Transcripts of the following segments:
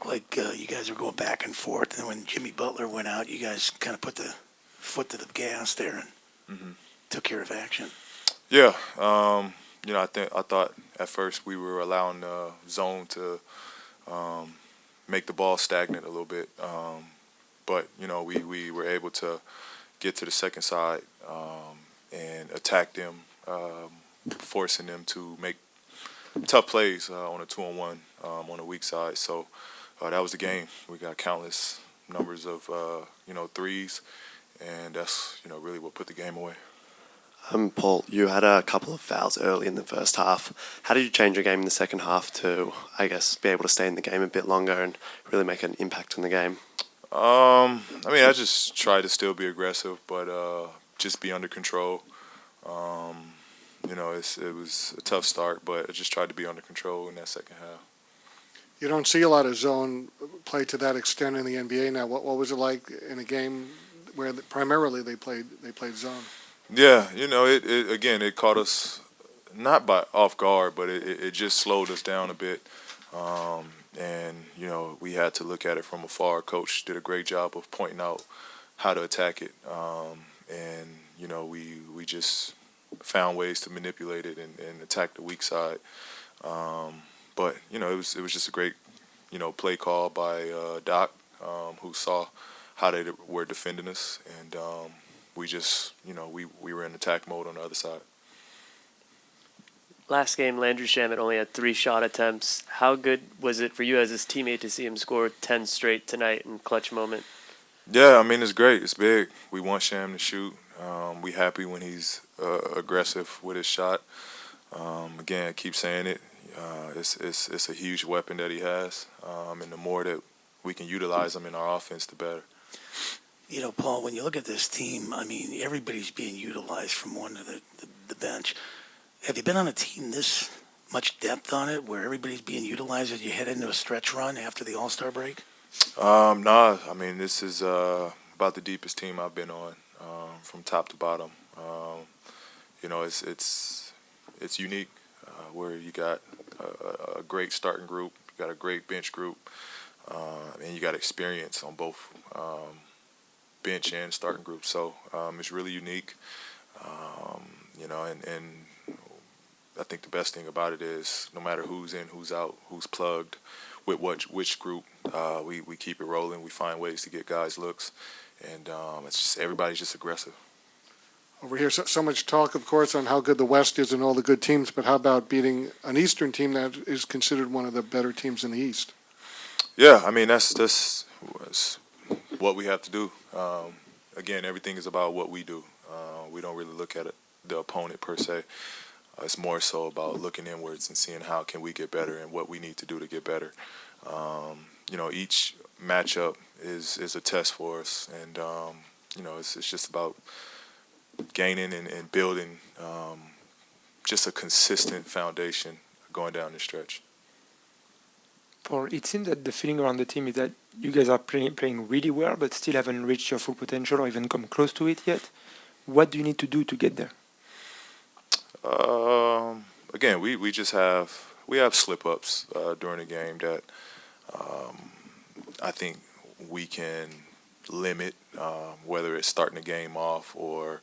like you guys were going back and forth, and when Jimmy Butler went out, you guys kind of put the foot to the gas there and took care of action. Yeah, I thought at first we were allowing the zone to make the ball stagnant a little bit, but we were able to get to the second side and attack them, forcing them to make tough plays on a 2-on-1 on the weak side. So that was the game. We got countless numbers of threes, and that's really what put the game away. Paul, you had a couple of fouls early in the first half. How did you change your game in the second half to, I guess, be able to stay in the game a bit longer and really make an impact on the game? I just tried to still be aggressive, but just be under control. It was a tough start, but I just tried to be under control in that second half. You don't see a lot of zone play to that extent in the NBA now. What was it like in a game where primarily they played zone? Yeah, it caught us not by off guard, but it just slowed us down a bit. And we had to look at it from afar. Coach did a great job of pointing out how to attack it, and we just found ways to manipulate it and attack the weak side. But it was just a great play call by Doc, who saw how they were defending us, and we just we were in attack mode on the other side. Last game, Landry Shamel only had 3 shot attempts. How good was it for you as his teammate to see him score 10 straight tonight in clutch moment? Yeah, it's great. It's big. We want Sham to shoot. We happy when he's aggressive with his shot. Again, I keep saying it. It's a huge weapon that he has, and the more that we can utilize him in our offense, the better. Paul, when you look at this team, everybody's being utilized from one to the bench. Have you been on a team this much depth on it, where everybody's being utilized as you head into a stretch run after the All-Star break? Nah. This is about the deepest team I've been on, from top to bottom. It's unique, where you got a great starting group, you got a great bench group, and you got experience on both bench and starting group. So it's really unique, and I think the best thing about it is no matter who's in, who's out, who's plugged, with which group, we keep it rolling. We find ways to get guys looks, and it's just everybody's just aggressive. Over here, so much talk, of course, on how good the West is and all the good teams, but how about beating an Eastern team that is considered one of the better teams in the East? Yeah, that's what we have to do. Again, everything is about what we do. We don't really look at the opponent per se. It's more so about looking inwards and seeing how can we get better and what we need to do to get better. Each matchup is a test for us, and it's just about gaining and building just a consistent foundation going down the stretch. Paul, it seems that the feeling around the team is that you guys are playing really well, but still haven't reached your full potential or even come close to it yet. What do you need to do to get there? Again, we just have slip-ups during the game that I think we can limit, whether it's starting the game off or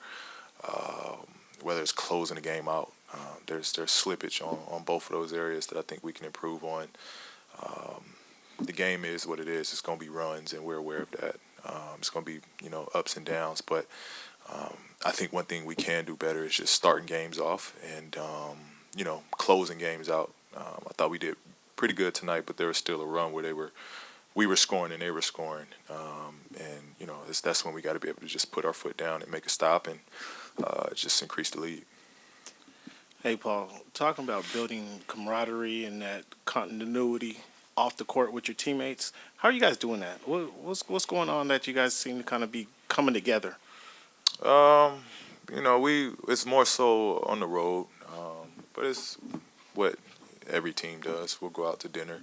whether it's closing the game out. There's slippage on both of those areas that I think we can improve on. The game is what it is. It's going to be runs, and we're aware of that. It's going to be ups and downs, but I think one thing we can do better is just starting games off and closing games out. I thought we did pretty good tonight, but there was still a run where we were scoring and they were scoring, and that's when we got to be able to just put our foot down and make a stop and just increase the lead. Hey, Paul, talking about building camaraderie and that continuity off the court with your teammates, how are you guys doing that? What's going on that you guys seem to kind of be coming together? It's more so on the road, but it's what every team does. We'll go out to dinner,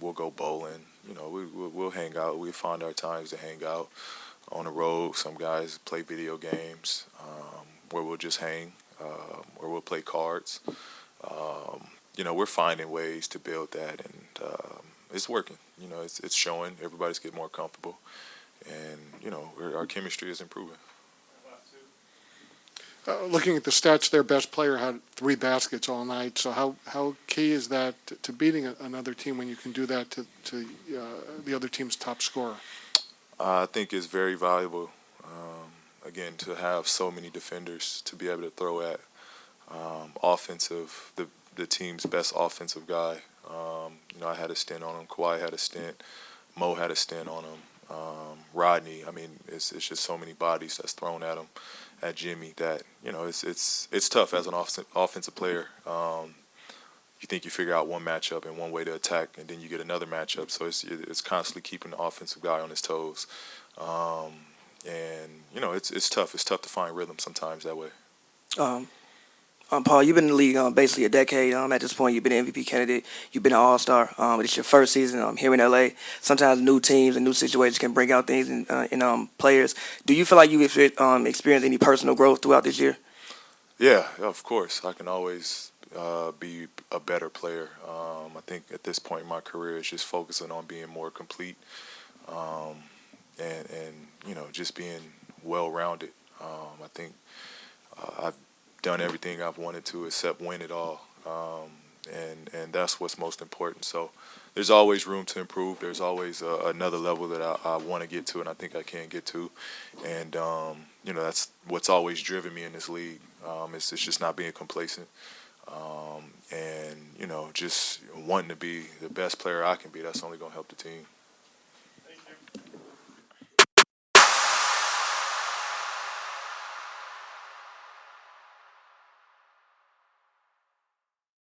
we'll go bowling. We'll hang out. We find our times to hang out on the road. Some guys play video games, where we'll just hang, or we'll play cards. We're finding ways to build that, and it's working. It's showing. Everybody's getting more comfortable, and our chemistry is improving. Looking at the stats, their best player had 3 baskets all night. So how key is that to beating another team when you can do that to the other team's top scorer? I think it's very valuable. Again, to have so many defenders to be able to throw at the team's best offensive guy. I had a stint on him. Kawhi had a stint. Mo had a stint on him. Rodney. I mean, it's just so many bodies that's thrown at him, at Jimmy, that it's tough as an offensive player. You think you figure out one matchup and one way to attack, and then you get another matchup. So it's constantly keeping the offensive guy on his toes. And it's tough. It's tough to find rhythm sometimes that way. Paul, you've been in the league basically a decade. At this point, you've been an MVP candidate. You've been an All-Star. It's your first season here in LA. Sometimes new teams and new situations can bring out things in players. Do you feel like you've experienced any personal growth throughout this year? Yeah, of course. I can always be a better player. I think at this point in my career, it's just focusing on being more complete, and just being well-rounded. I think I've done everything I've wanted to except win it all, and that's what's most important. So there's always room to improve. There's always another level that I want to get to, and I think I can get to. And that's what's always driven me in this league. It's just not being complacent, and just wanting to be the best player I can be. That's only going to help the team.